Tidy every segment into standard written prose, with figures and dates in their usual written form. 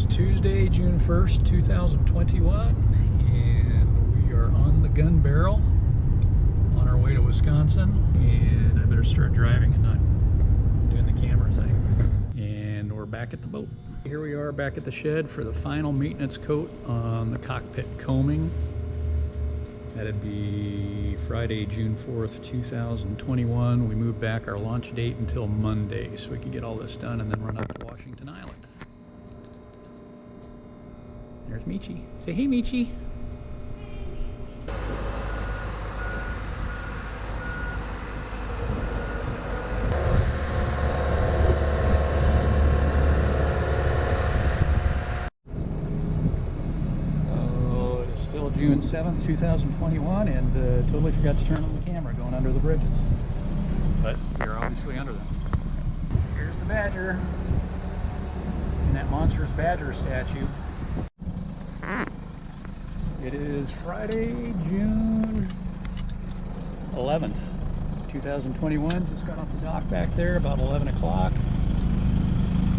is Tuesday, June 1st, 2021, and we are on the gun barrel on our way to Wisconsin, and I better start driving and not doing the camera thing. And we're back at the boat. Here we are back at the shed for the final maintenance coat on the cockpit combing. That'd be Friday, June 4th, 2021. We moved back our launch date until Monday so we could get all this done and then run up to Washington Island. There's Michi. Say hey, Michi. So it is still June 7th, 2021, and totally forgot to turn on the camera going under the bridges. But we're obviously under them. Here's the badger. And that monstrous badger statue. It is Friday, June 11th, 2021. Just got off the dock back there about 11 o'clock.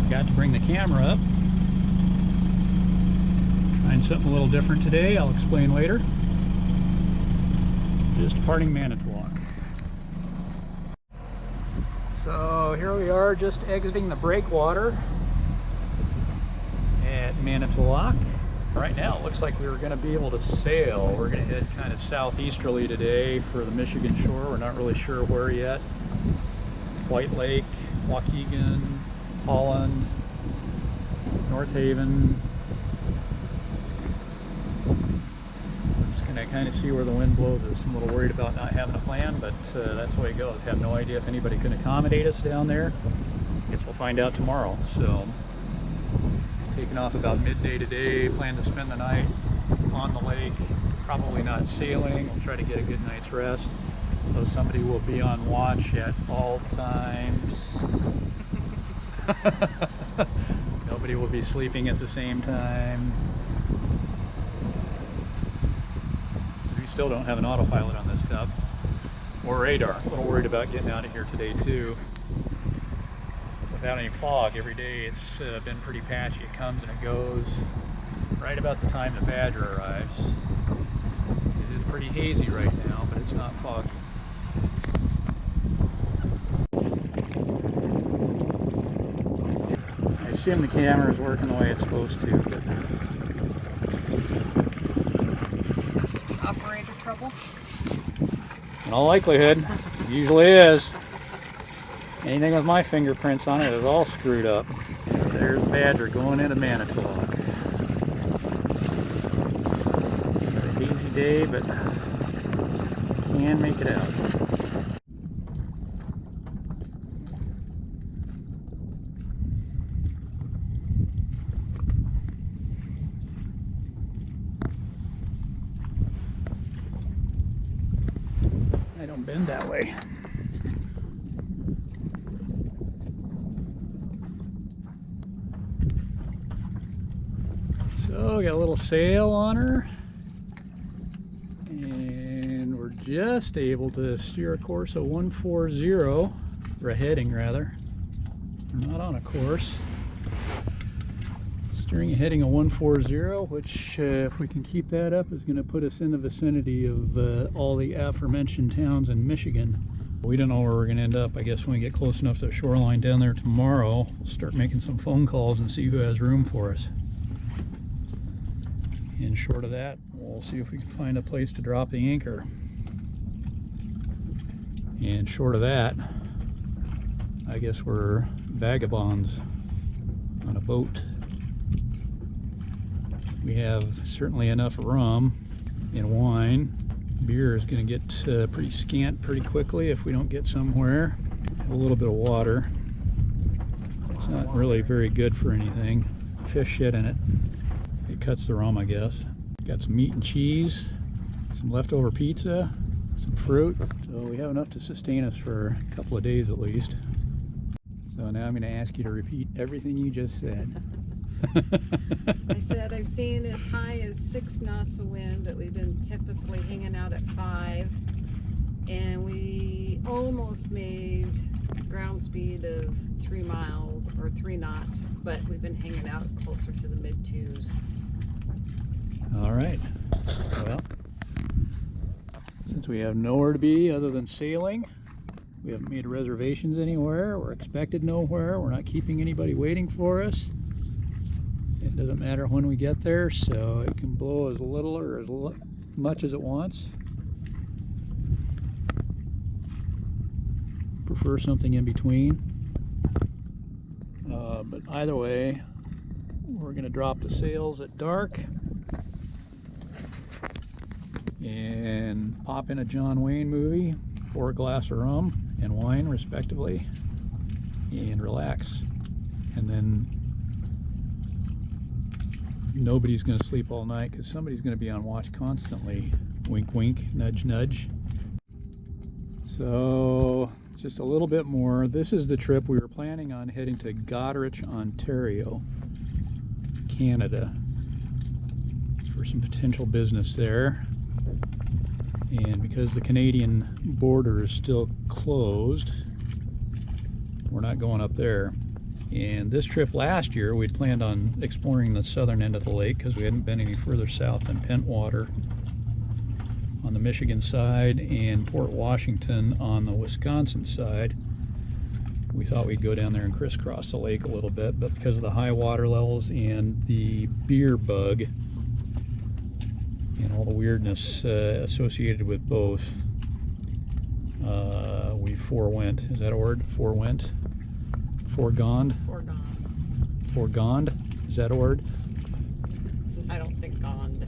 Got to bring the camera up. Trying something a little different today. I'll explain later. Just departing Manitowoc. So here we are, just exiting the breakwater at Manitowoc. Right now it looks like we were going to be able to sail. We're going to head kind of southeasterly today for the Michigan shore. We're not really sure where yet. White Lake, Waukegan, Holland, North Haven. We're just going to kind of see where the wind blows us. I'm a little worried about not having a plan, but that's the way it goes. I have no idea if anybody can accommodate us down there. Guess we'll find out tomorrow. So taking off about midday today, plan to spend the night on the lake, probably not sailing. We'll try to get a good night's rest, though somebody will be on watch at all times. Nobody will be sleeping at the same time. We still don't have an autopilot on this tub, or radar. A little worried about getting out of here today too. Without any fog every day. It's been pretty patchy. It comes and it goes right about the time the badger arrives. It is pretty hazy right now, but it's not foggy. I assume the camera is working the way it's supposed to, but operator trouble? in all likelihood, it usually is. Anything with my fingerprints on it is all screwed up. There's the badger going into Manitowoc. Got a hazy day, but can make it out. I don't bend that way. So got a little sail on her, and we're just able to steer a course of 140, or a heading rather. We're not on a course. Steering a heading of 140, which if we can keep that up is going to put us in the vicinity of all the aforementioned towns in Michigan. We don't know where we're going to end up. I guess when we get close enough to the shoreline down there tomorrow, we'll start making some phone calls and see who has room for us. And short of that, we'll see if we can find a place to drop the anchor. And short of that, I guess we're vagabonds on a boat. We have certainly enough rum and wine. Beer is going to get pretty scant pretty quickly if we don't get somewhere. A little bit of water. It's not really very good for anything. Fish shit in it. It cuts the rum, I guess. Got some meat and cheese, some leftover pizza, some fruit. So we have enough to sustain us for a couple of days at least. So now I'm going to ask you to repeat everything you just said. I said I've seen as high as 6 knots of wind, but we've been typically hanging out at 5. And we almost made ground speed of 3 miles or 3 knots, but we've been hanging out closer to the mid 2s. All right. Well, since we have nowhere to be other than sailing, we haven't made reservations anywhere. We're expected nowhere. We're not keeping anybody waiting for us. It doesn't matter when we get there, so it can blow as little or as much as it wants. Prefer something in between. But either way, we're going to drop the sails at dark and pop in a John Wayne movie, pour a glass of rum and wine respectively, and relax. And then nobody's going to sleep all night because somebody's going to be on watch constantly. Wink wink, nudge nudge. So just a little bit more. This is the trip we were planning on heading to Goderich, Ontario, Canada, for some potential business there. And because the Canadian border is still closed, we're not going up there. And this trip last year, we'd planned on exploring the southern end of the lake because we hadn't been any further south than Pentwater on the Michigan side and Port Washington on the Wisconsin side. We thought we'd go down there and crisscross the lake a little bit, but because of the high water levels and the beer bug and all the weirdness associated with both, we forewent. Is that a word? Forewent? Foregoned? Foregoned? Is that a word? I don't think gone.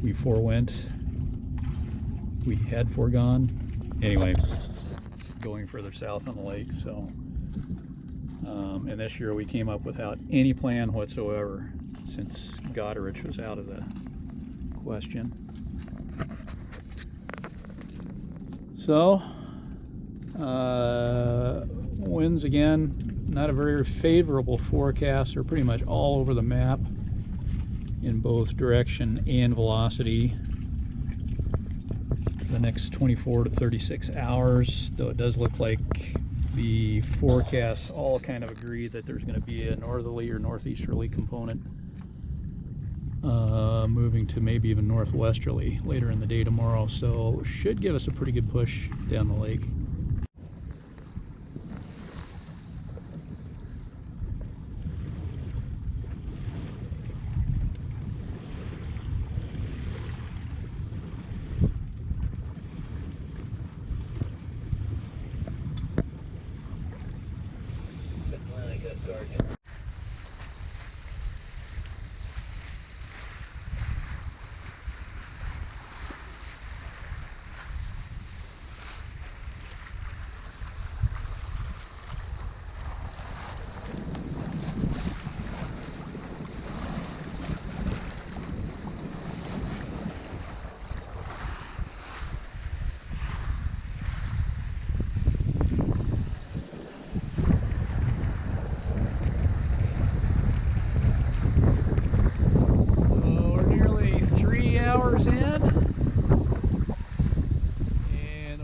We forewent. We had foregone. Anyway, going further south on the lake. So, and this year we came up without any plan whatsoever, since Goderich was out of the question. So, winds again, not a very favorable forecast. They're pretty much all over the map in both direction and velocity for the next 24 to 36 hours, though it does look like the forecasts all kind of agree that there's going to be a northerly or northeasterly component, moving to maybe even northwesterly later in the day tomorrow, so should give us a pretty good push down the lake.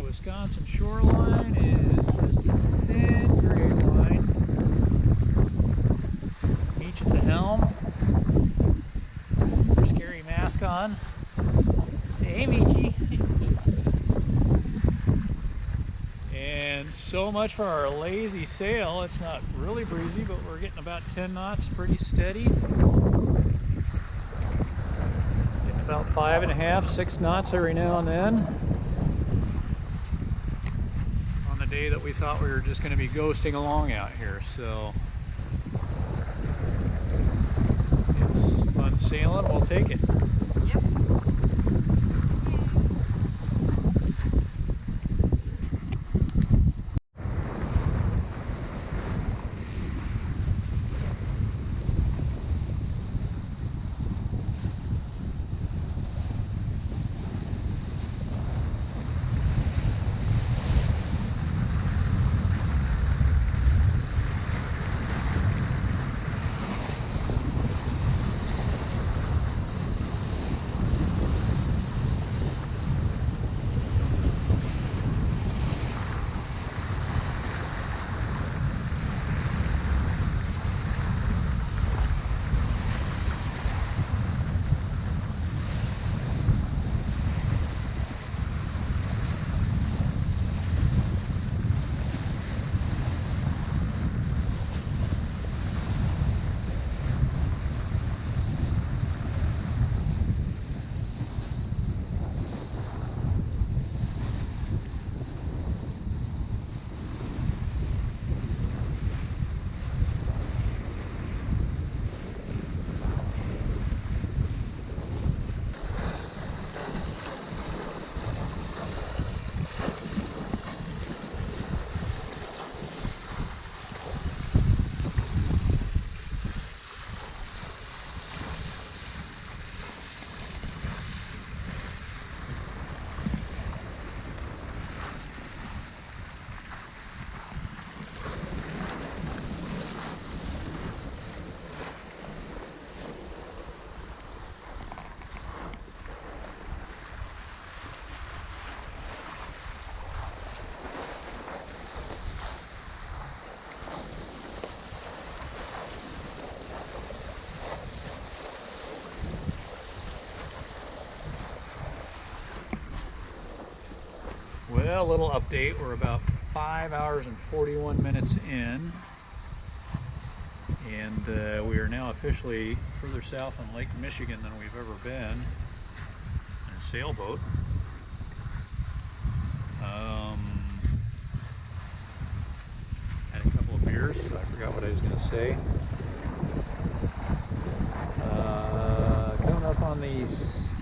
Wisconsin shoreline is just a thin gray line. Beach at the helm. Your scary mask on. Say hey, Michi. And so much for our lazy sail. It's not really breezy, but we're getting about 10 knots, pretty steady. Getting about 5.5, 6 knots every now and then. Day that we thought we were just going to be ghosting along out here, so it's fun sailing. We'll take it. Yep. Well, little update. We're about 5 hours and 41 minutes in, and we are now officially further south on Lake Michigan than we've ever been in a sailboat. Had a couple of beers, so I forgot what I was going to say. Coming up on the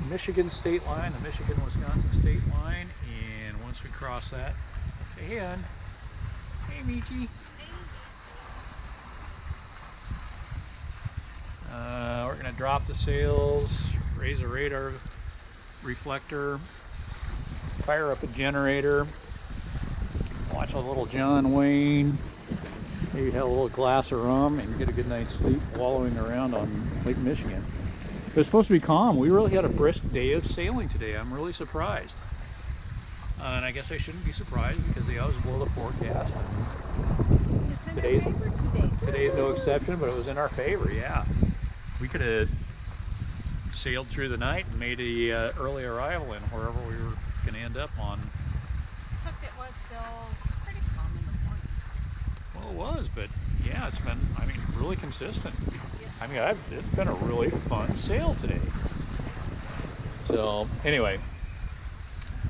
Michigan state line, the Michigan-Wisconsin state line, and once we cross that, say hey, hon. Hey, Michi. We're going to drop the sails, raise a radar reflector, fire up a generator, watch a little John Wayne, maybe have a little glass of rum, and get a good night's sleep wallowing around on Lake Michigan. It was supposed to be calm. We really had a brisk day of sailing today. I'm really surprised. And I guess I shouldn't be surprised because they always blow the forecast. It's in our favor today. Today's no exception, but it was in our favor, yeah. We could have sailed through the night and made a early arrival in wherever we were going to end up on. Except it was still pretty calm in the morning. Well, it was, but yeah, it's been, I mean, really consistent. Yes. I mean, it's been a really fun sail today. So, anyway,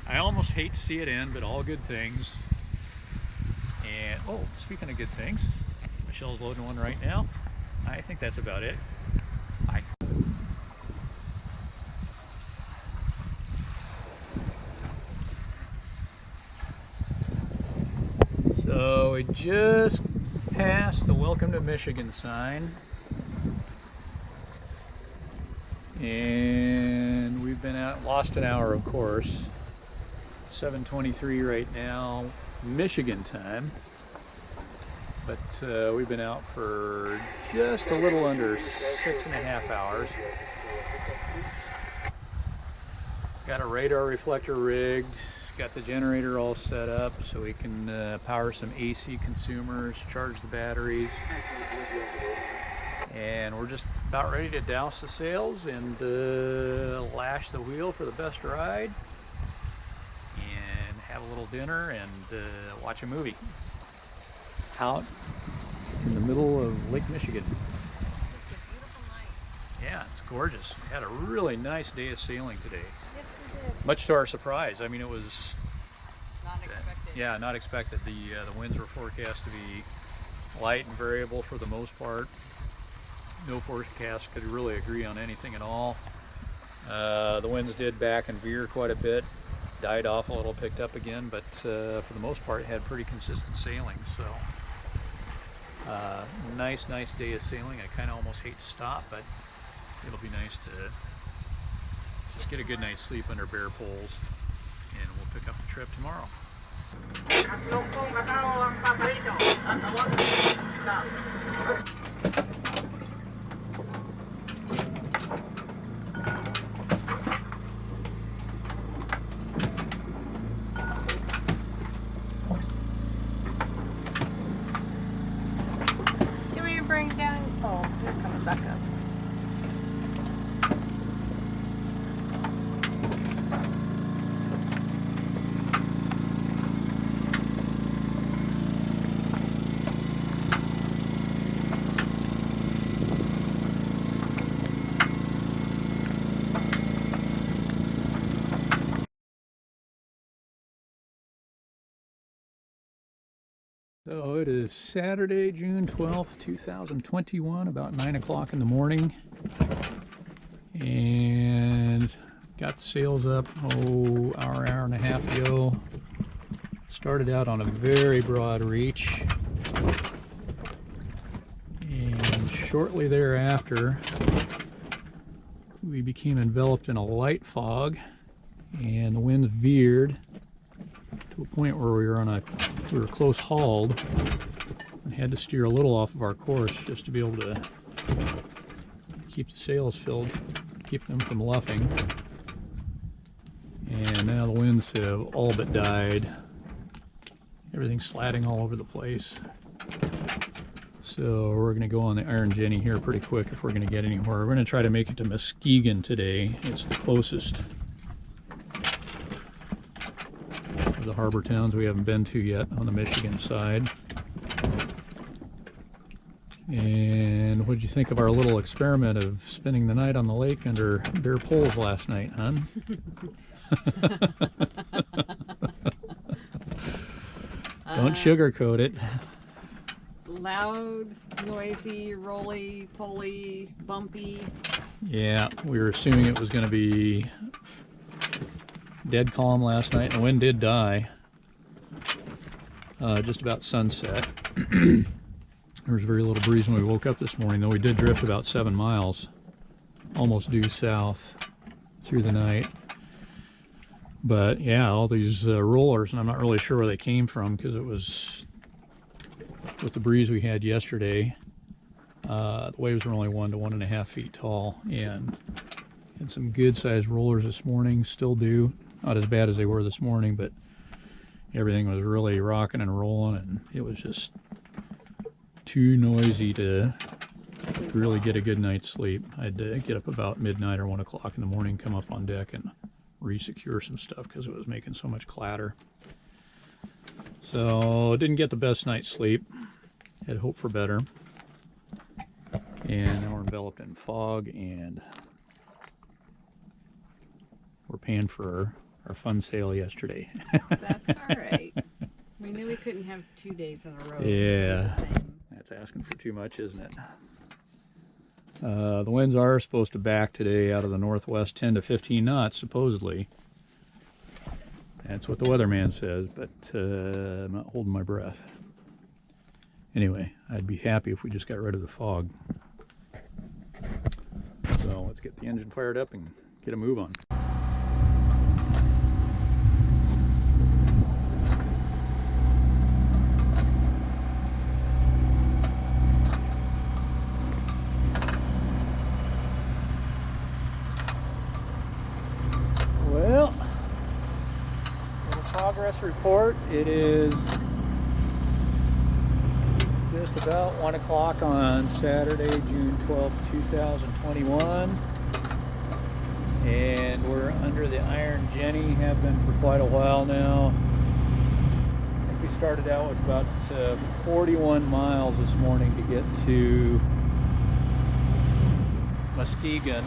I almost hate to see it end, but all good things. And, oh, speaking of good things, Michelle's loading one right now. I think that's about it. Bye. So we just passed the Welcome to Michigan sign, and we've been out, lost an hour of course. 7:23 right now, Michigan time, but we've been out for just a little under 6.5 hours. Got a radar reflector rigged, got the generator all set up so we can power some AC consumers, charge the batteries, and we're just about ready to douse the sails and lash the wheel for the best ride and have a little dinner and watch a movie out in the middle of Lake Michigan. It's a beautiful night. Yeah, it's gorgeous. We had a really nice day of sailing today. Yes, we did. Much to our surprise. I mean, it was Not expected. yeah, not expected. The winds were forecast to be light and variable for the most part. No forecast could really agree on anything at all. The winds did back and veer quite a bit, died off a little, picked up again, but for the most part it had pretty consistent sailing. So nice day of sailing. I kind of almost hate to stop, but it'll be nice to just get a good night's sleep under bare poles, and we'll pick up the trip tomorrow. Do we bring down? Oh, here it comes back up. So it is Saturday, June 12th, 2021, about 9 o'clock in the morning, and got the sails up, hour and a half ago. Started out on a very broad reach, and shortly thereafter we became enveloped in a light fog, and the winds veered to a point where we were close hauled and had to steer a little off of our course just to be able to keep the sails filled, keep them from luffing. And now the winds have all but died. Everything's slatting all over the place. So we're going to go on the Iron Jenny here pretty quick if we're going to get anywhere. We're going to try to make it to Muskegan today. It's the closest the harbor towns we haven't been to yet on the Michigan side. And what did you think of our little experiment of spending the night on the lake under bare poles last night, hon? Don't sugarcoat it. Loud, noisy, roly, poly, bumpy. Yeah, we were assuming it was going to be dead calm last night, and the wind did die just about sunset. There was very little breeze when we woke up this morning, though we did drift about 7 miles, almost due south through the night. But yeah, all these rollers, and I'm not really sure where they came from because it was with the breeze we had yesterday. The waves were only 1 to 1.5 feet tall, and had some good sized rollers this morning, still do. Not as bad as they were this morning, but everything was really rocking and rolling, and it was just too noisy to really get a good night's sleep. I had to get up about midnight or 1 o'clock in the morning, come up on deck and resecure some stuff because it was making so much clatter. So didn't get the best night's sleep. Had hoped for better. And now we're enveloped in fog, and we're paying for our fun sail yesterday. That's all right. We knew we couldn't have 2 days in a row. Yeah. The same. That's asking for too much, isn't it? The winds are supposed to back today out of the northwest 10 to 15 knots, supposedly. That's what the weatherman says, but I'm not holding my breath. Anyway, I'd be happy if we just got rid of the fog. So let's get the engine fired up and get a move on. Well, little progress report. It is just about 1 o'clock on Saturday, June 12th, 2021. And we're under the Iron Jenny, have been for quite a while now. I think we started out with about 41 miles this morning to get to Muskegon.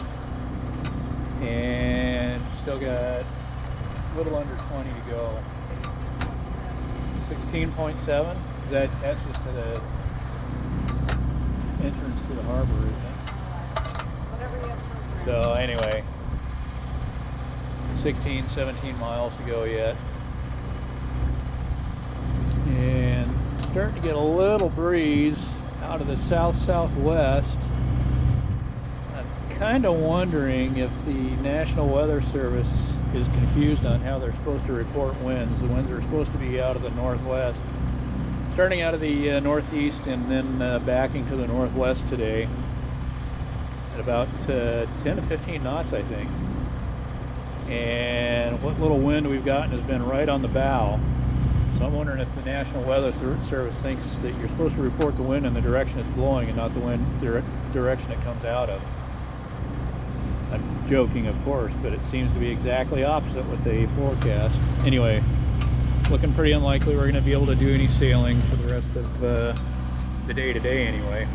And still got a little under 20 to go. 16.7? That's just to the entrance to the harbor, isn't it? Whatever you have for So anyway, 16, 17 miles to go yet. And starting to get a little breeze out of the south-southwest. I'm kind of wondering if the National Weather Service is confused on how they're supposed to report winds. The winds are supposed to be out of the northwest, starting out of the northeast and then backing to the northwest today at about 10 to 15 knots, I think. And what little wind we've gotten has been right on the bow. So I'm wondering if the National Weather Service thinks that you're supposed to report the wind in the direction it's blowing and not the wind direction it comes out of. I'm joking, of course, but it seems to be exactly opposite what they forecast. Anyway, looking pretty unlikely we're going to be able to do any sailing for the rest of the day today anyway.